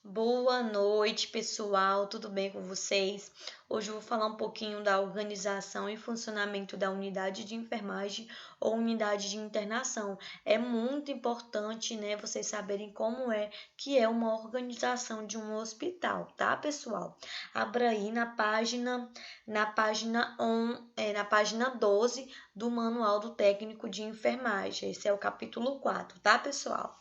Boa noite, pessoal. Tudo bem com vocês? Hoje eu vou falar um pouquinho da organização e funcionamento da unidade de enfermagem ou unidade de internação. É muito importante, né, vocês saberem como é que é uma organização de um hospital, tá, pessoal? Abra aí na página 12 do Manual do Técnico de Enfermagem. Esse é o capítulo 4, tá, pessoal?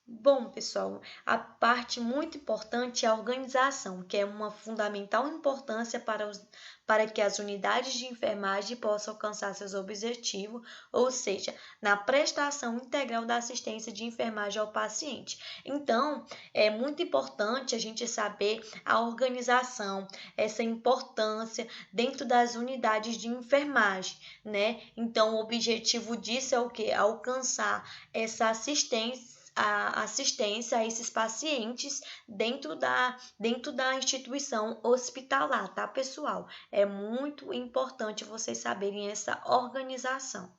Bom, pessoal, a parte muito importante é a organização, que é uma fundamental importância para que as unidades de enfermagem possam alcançar seus objetivos, ou seja, na prestação integral da assistência de enfermagem ao paciente. Então, é muito importante a gente saber a organização, essa importância dentro das unidades de enfermagem, né? Então, o objetivo disso é o quê? Alcançar essa assistência a esses pacientes dentro da instituição hospitalar, tá, pessoal? É muito importante vocês saberem essa organização.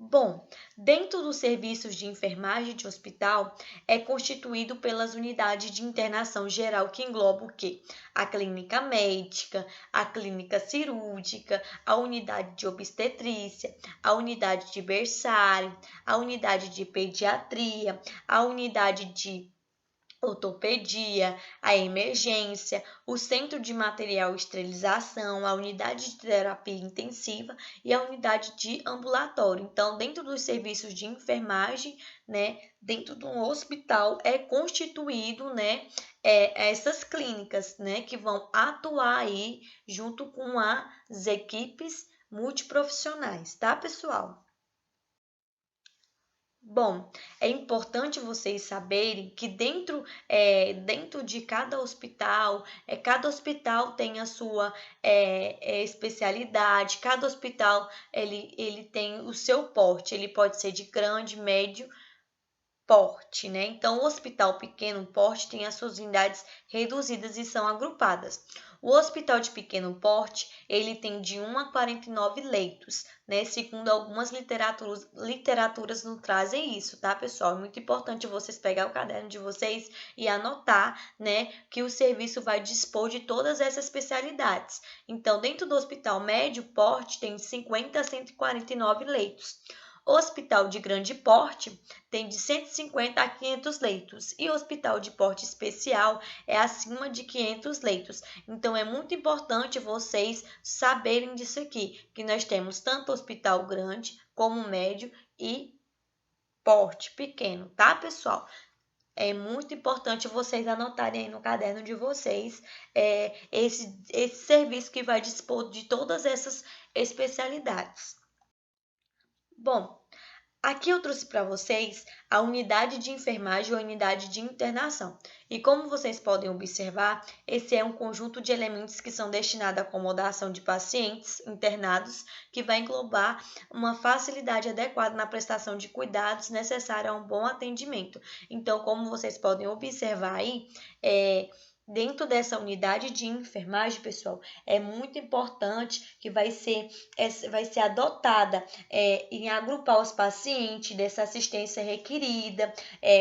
Bom, dentro dos serviços de enfermagem de hospital, é constituído pelas unidades de internação geral, que engloba o quê? A clínica médica, a clínica cirúrgica, a unidade de obstetrícia, a unidade de berçário, a unidade de pediatria, a unidade de ortopedia, a emergência, o centro de material e esterilização, a unidade de terapia intensiva e a unidade de ambulatório. Então, dentro dos serviços de enfermagem, né, dentro de um hospital é constituído, né, essas clínicas, né, que vão atuar aí junto com as equipes multiprofissionais, tá, pessoal? Bom, é importante vocês saberem que dentro de cada hospital tem a sua especialidade, cada hospital ele tem o seu porte, ele pode ser de grande, médio porte, né? Então, o hospital pequeno porte tem as suas unidades reduzidas e são agrupadas. O hospital de pequeno porte, ele tem de 1 a 49 leitos, né? Segundo algumas literaturas nos trazem isso, tá, pessoal? É muito importante vocês pegar o caderno de vocês e anotar, né, que o serviço vai dispor de todas essas especialidades. Então, dentro do hospital médio porte, tem de 50 a 149 leitos. O hospital de grande porte tem de 150 a 500 leitos e o hospital de porte especial é acima de 500 leitos. Então, é muito importante vocês saberem disso aqui, que nós temos tanto hospital grande como médio e porte pequeno, tá, pessoal? É muito importante vocês anotarem aí no caderno de vocês esse serviço que vai dispor de todas essas especialidades. Bom, aqui eu trouxe para vocês a unidade de enfermagem ou unidade de internação. E como vocês podem observar, esse é um conjunto de elementos que são destinados à acomodação de pacientes internados, que vai englobar uma facilidade adequada na prestação de cuidados necessária a um bom atendimento. Então, como vocês podem observar aí, dentro dessa unidade de enfermagem, pessoal, é muito importante que vai ser adotada em agrupar os pacientes dessa assistência requerida,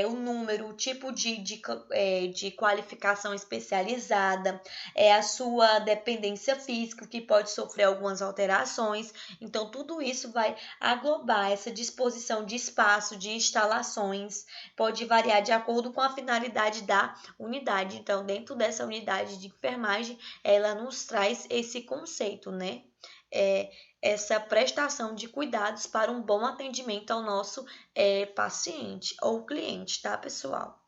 o número, o tipo de qualificação especializada, a sua dependência física, que pode sofrer algumas alterações. Então, tudo isso vai aglobar essa disposição de espaço, de instalações, pode variar de acordo com a finalidade da unidade. Então, dentro dessa unidade de enfermagem, ela nos traz esse conceito, né? Essa prestação de cuidados para um bom atendimento ao nosso paciente ou cliente, tá, pessoal?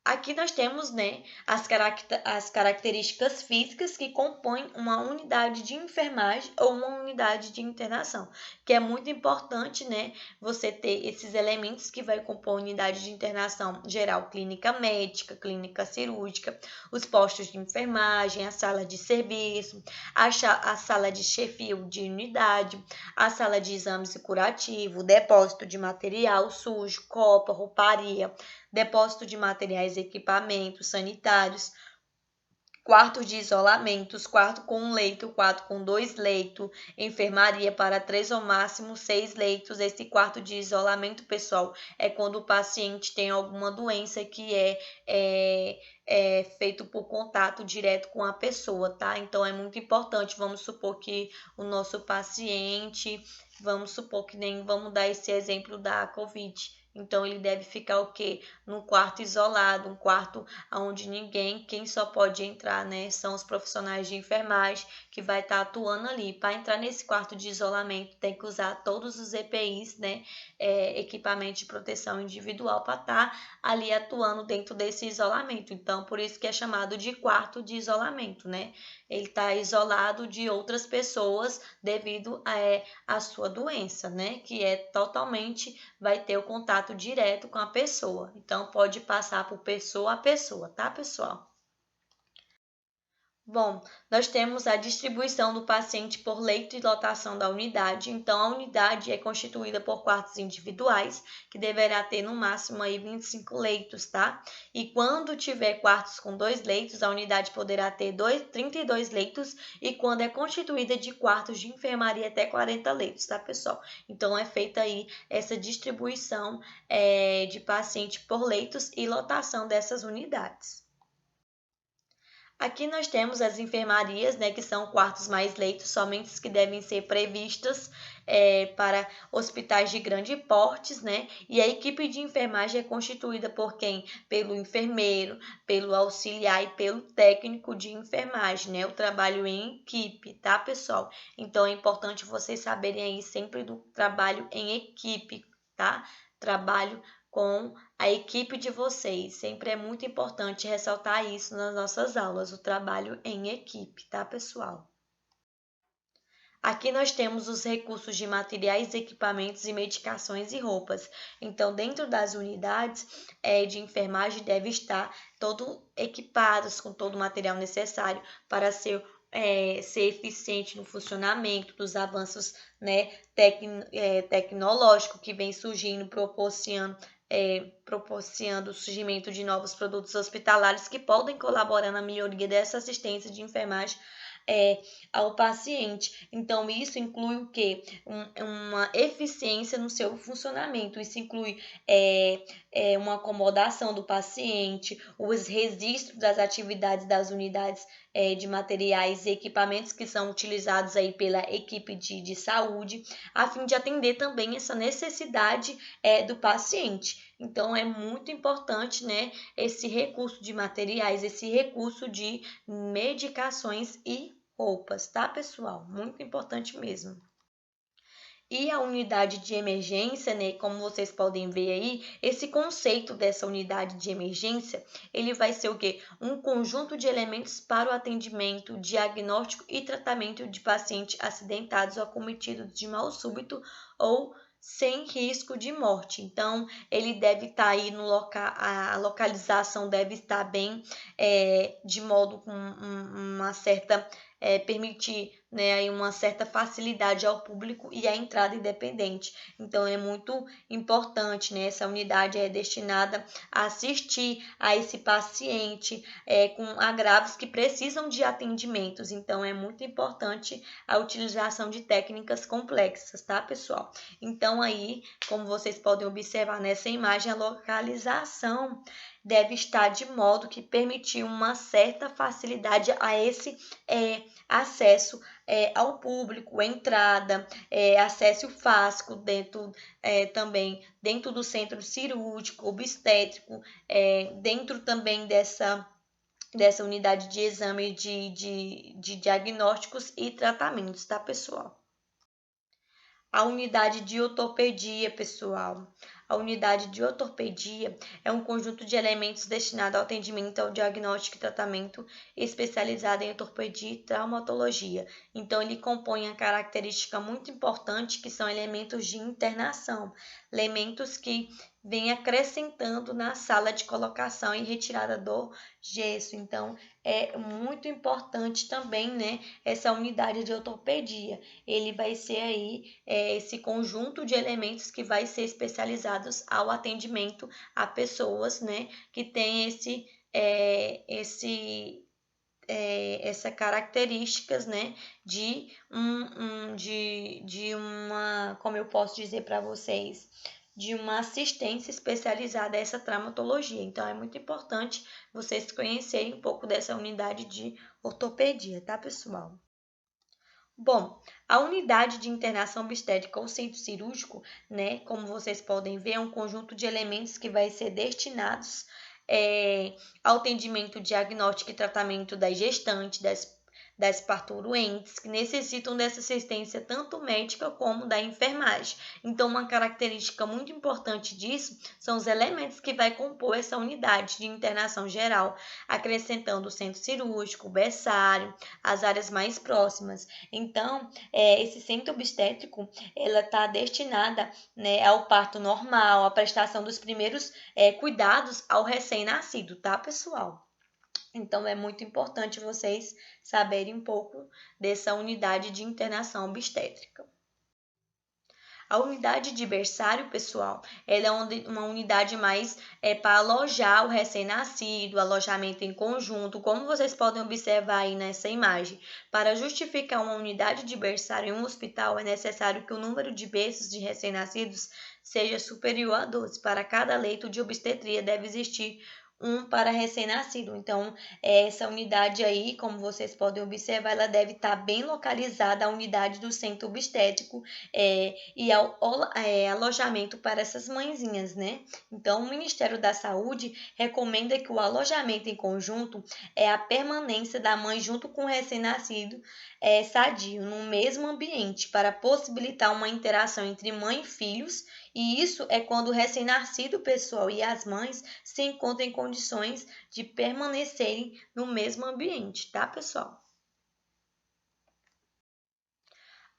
Aqui nós temos, né, as características físicas que compõem uma unidade de enfermagem ou uma unidade de internação, que é muito importante, né, você ter esses elementos que vai compor a unidade de internação geral, clínica médica, clínica cirúrgica, os postos de enfermagem, a sala de serviço, a sala de chefio de unidade, a sala de exames e curativo, o depósito de material sujo, copa, rouparia, depósito de materiais e equipamentos sanitários, quartos de isolamento, quarto com 1 leito, quarto com 2 leitos, enfermaria para 3 ou máximo 6 leitos. Esse quarto de isolamento, pessoal, é quando o paciente tem alguma doença que é feito por contato direto com a pessoa, tá? Então, é muito importante. Vamos supor que o nosso paciente, vamos dar esse exemplo da COVID. Então, ele deve ficar o quê? Num quarto isolado, um quarto onde quem só pode entrar, né, são os profissionais de enfermagem que vai estar atuando ali. Para entrar nesse quarto de isolamento, tem que usar todos os EPIs, né, equipamento de proteção individual, para estar ali atuando dentro desse isolamento. Então, por isso que é chamado de quarto de isolamento, né? Ele está isolado de outras pessoas devido à sua doença, né? Que vai ter o contato direto com a pessoa. Então, pode passar por pessoa a pessoa, tá, pessoal? Bom, nós temos a distribuição do paciente por leito e lotação da unidade. Então, a unidade é constituída por quartos individuais, que deverá ter no máximo aí 25 leitos, tá? E quando tiver quartos com 2 leitos, a unidade poderá ter 32 leitos, e quando é constituída de quartos de enfermaria, até 40 leitos, tá, pessoal? Então, é feita aí essa distribuição de paciente por leitos e lotação dessas unidades. Aqui nós temos as enfermarias, né, que são quartos mais leitos, somente os que devem ser previstas para hospitais de grande portes, né? E a equipe de enfermagem é constituída por quem? Pelo enfermeiro, pelo auxiliar e pelo técnico de enfermagem, né? O trabalho em equipe, tá, pessoal? Então é importante vocês saberem aí sempre do trabalho em equipe, tá? Trabalho com a equipe de vocês. Sempre é muito importante ressaltar isso nas nossas aulas, o trabalho em equipe, tá, pessoal? Aqui nós temos os recursos de materiais, equipamentos e medicações e roupas. Então, dentro das unidades de enfermagem deve estar todo equipados com todo o material necessário para ser eficiente no funcionamento dos avanços, né, tecnológicos que vem surgindo, proporcionando o surgimento de novos produtos hospitalares que podem colaborar na melhoria dessa assistência de enfermagem ao paciente. Então, isso inclui o quê? Uma eficiência no seu funcionamento. Isso inclui uma acomodação do paciente, os registros das atividades das unidades de materiais e equipamentos que são utilizados aí pela equipe de saúde, a fim de atender também essa necessidade do paciente. Então, é muito importante, né, esse recurso de materiais, esse recurso de medicações e roupas, tá, pessoal? Muito importante mesmo. E a unidade de emergência, né, como vocês podem ver aí, esse conceito dessa unidade de emergência, ele vai ser o quê? Um conjunto de elementos para o atendimento, diagnóstico e tratamento de pacientes acidentados ou acometidos de mal súbito ou sem risco de morte. Então, ele deve estar aí no local, a localização deve estar bem, de modo com uma certa permitir, né, aí uma certa facilidade ao público e à entrada independente. Então, é muito importante, né? Essa unidade é destinada a assistir a esse paciente com agravos que precisam de atendimentos. Então, é muito importante a utilização de técnicas complexas, tá, pessoal? Então, aí, como vocês podem observar nessa imagem, a localização deve estar de modo que permitir uma certa facilidade a esse acesso ao público, entrada, acesso fácil também dentro do centro cirúrgico, obstétrico, dentro também dessa unidade de exame de diagnósticos e tratamentos, tá, pessoal? A unidade de ortopedia, pessoal. A unidade de ortopedia é um conjunto de elementos destinado ao atendimento, ao diagnóstico e tratamento especializado em ortopedia e traumatologia. Então, ele compõe a característica muito importante que são elementos de internação, elementos que vêm acrescentando na sala de colocação e retirada do gesso. Então, é muito importante também, né, essa unidade de ortopedia. Ele vai ser aí esse conjunto de elementos que vai ser especializados ao atendimento a pessoas, né, que tem essa características, né, de uma, como eu posso dizer para vocês, de uma assistência especializada a essa traumatologia. Então, é muito importante vocês conhecerem um pouco dessa unidade de ortopedia, tá, pessoal? Bom, a unidade de internação obstétrica ou centro cirúrgico, né, como vocês podem ver, é um conjunto de elementos que vai ser destinados ao atendimento diagnóstico e tratamento das gestantes, das parturientes, que necessitam dessa assistência tanto médica como da enfermagem. Então, uma característica muito importante disso são os elementos que vai compor essa unidade de internação geral, acrescentando o centro cirúrgico, o berçário, as áreas mais próximas. Então, esse centro obstétrico, ela está destinada, né, ao parto normal, à prestação dos primeiros cuidados ao recém-nascido, tá, pessoal? Então, é muito importante vocês saberem um pouco dessa unidade de internação obstétrica. A unidade de berçário, pessoal, ela é uma unidade mais para alojar o recém-nascido, alojamento em conjunto, como vocês podem observar aí nessa imagem. Para justificar uma unidade de berçário em um hospital, é necessário que o número de berços de recém-nascidos seja superior a 12. Para cada leito de obstetria deve existir um para recém-nascido. Então, essa unidade aí, como vocês podem observar, ela deve estar bem localizada à unidade do centro obstétrico e ao alojamento para essas mãezinhas, né? Então, o Ministério da Saúde recomenda que o alojamento em conjunto é a permanência da mãe junto com o recém-nascido sadio no mesmo ambiente para possibilitar uma interação entre mãe e filhos. E isso é quando o recém-nascido, pessoal, e as mães se encontram em condições de permanecerem no mesmo ambiente, tá, pessoal?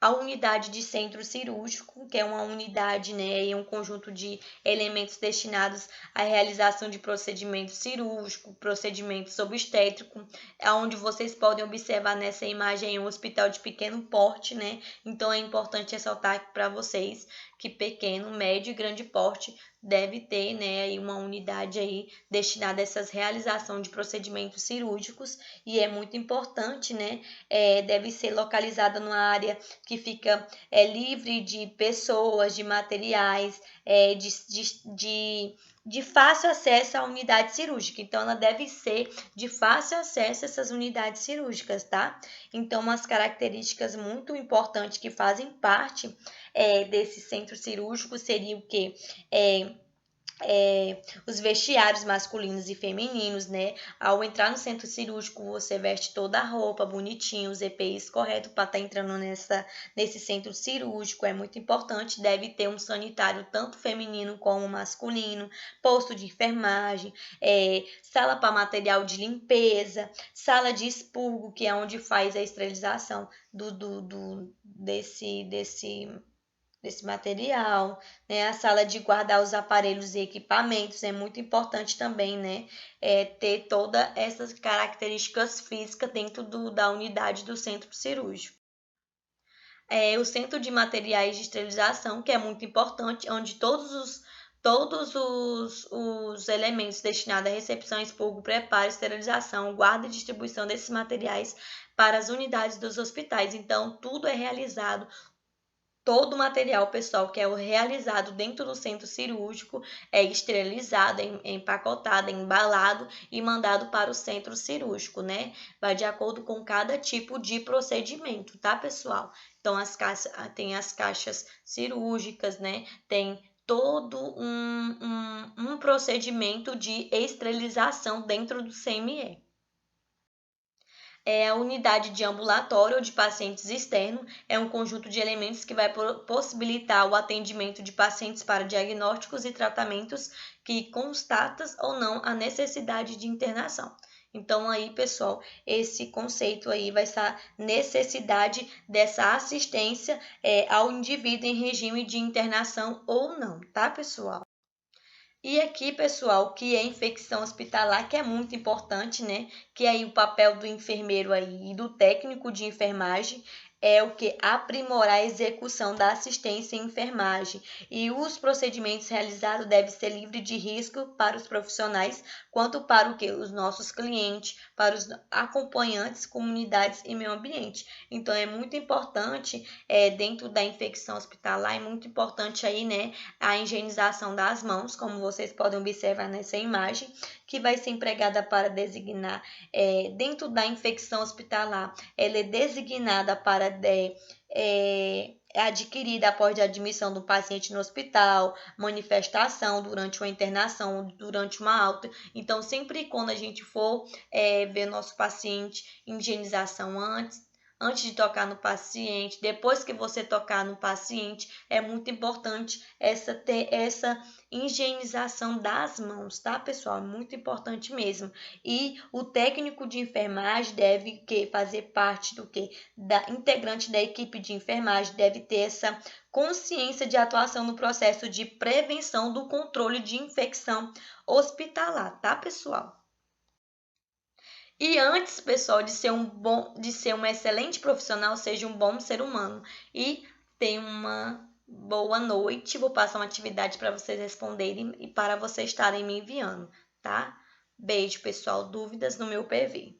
A unidade de centro cirúrgico, que é uma unidade, né, e um conjunto de elementos destinados à realização de procedimentos cirúrgicos, procedimentos obstétricos, é onde vocês podem observar nessa imagem um hospital de pequeno porte, né? Então é importante ressaltar para vocês que pequeno, médio e grande porte deve ter, né, aí uma unidade aí destinada a essa realização de procedimentos cirúrgicos e é muito importante, né, deve ser localizada numa área que fica livre de pessoas, de materiais, de fácil acesso à unidade cirúrgica. Então, ela deve ser de fácil acesso a essas unidades cirúrgicas, tá? Então, umas características muito importantes que fazem parte desse centro cirúrgico seria o quê? Os vestiários masculinos e femininos, né? Ao entrar no centro cirúrgico, você veste toda a roupa bonitinho, os EPIs correto para estar entrando nesse centro cirúrgico. É muito importante, deve ter um sanitário tanto feminino como masculino, posto de enfermagem, sala para material de limpeza, sala de expurgo, que é onde faz a esterilização desse material, né? A sala de guardar os aparelhos e equipamentos é muito importante também, né? Ter todas essas características físicas dentro da unidade do centro cirúrgico. O centro de materiais de esterilização, que é muito importante, onde todos os elementos destinados à recepção, expurgo, preparo, esterilização, guarda e distribuição desses materiais para as unidades dos hospitais. Então, tudo é realizado. Todo o material, pessoal, que é realizado dentro do centro cirúrgico é esterilizado, empacotado, embalado e mandado para o centro cirúrgico, né? Vai de acordo com cada tipo de procedimento, tá, pessoal? Então, tem as caixas cirúrgicas, né? Tem todo um procedimento de esterilização dentro do CME. A unidade de ambulatório ou de pacientes externo é um conjunto de elementos que vai possibilitar o atendimento de pacientes para diagnósticos e tratamentos que constatam ou não a necessidade de internação. Então aí, pessoal, esse conceito aí vai ser necessidade dessa assistência ao indivíduo em regime de internação ou não, tá, pessoal? E aqui, pessoal, que é infecção hospitalar, que é muito importante, né? Que é aí o papel do enfermeiro aí e do técnico de enfermagem é o que? Aprimorar a execução da assistência em enfermagem. E os procedimentos realizados devem ser livres de risco para os profissionais, quanto para o que? Os nossos clientes, para os acompanhantes, comunidades e meio ambiente. Então, é muito importante, dentro da infecção hospitalar, é muito importante aí, né, a higienização das mãos, como vocês podem observar nessa imagem, que vai ser empregada para designar, dentro da infecção hospitalar, ela é designada para é adquirida após a admissão do paciente no hospital, manifestação durante uma internação, durante uma alta. Então, sempre quando a gente for ver nosso paciente, higienização antes de tocar no paciente, depois que você tocar no paciente, é muito importante ter essa higienização das mãos, tá, pessoal? É muito importante mesmo. E o técnico de enfermagem deve fazer parte do da integrante da equipe de enfermagem, deve ter essa consciência de atuação no processo de prevenção do controle de infecção hospitalar, tá, pessoal? E antes, pessoal, de ser um excelente profissional, seja um bom ser humano. E tenha uma boa noite. Vou passar uma atividade para vocês responderem e para vocês estarem me enviando, tá? Beijo, pessoal. Dúvidas no meu PV.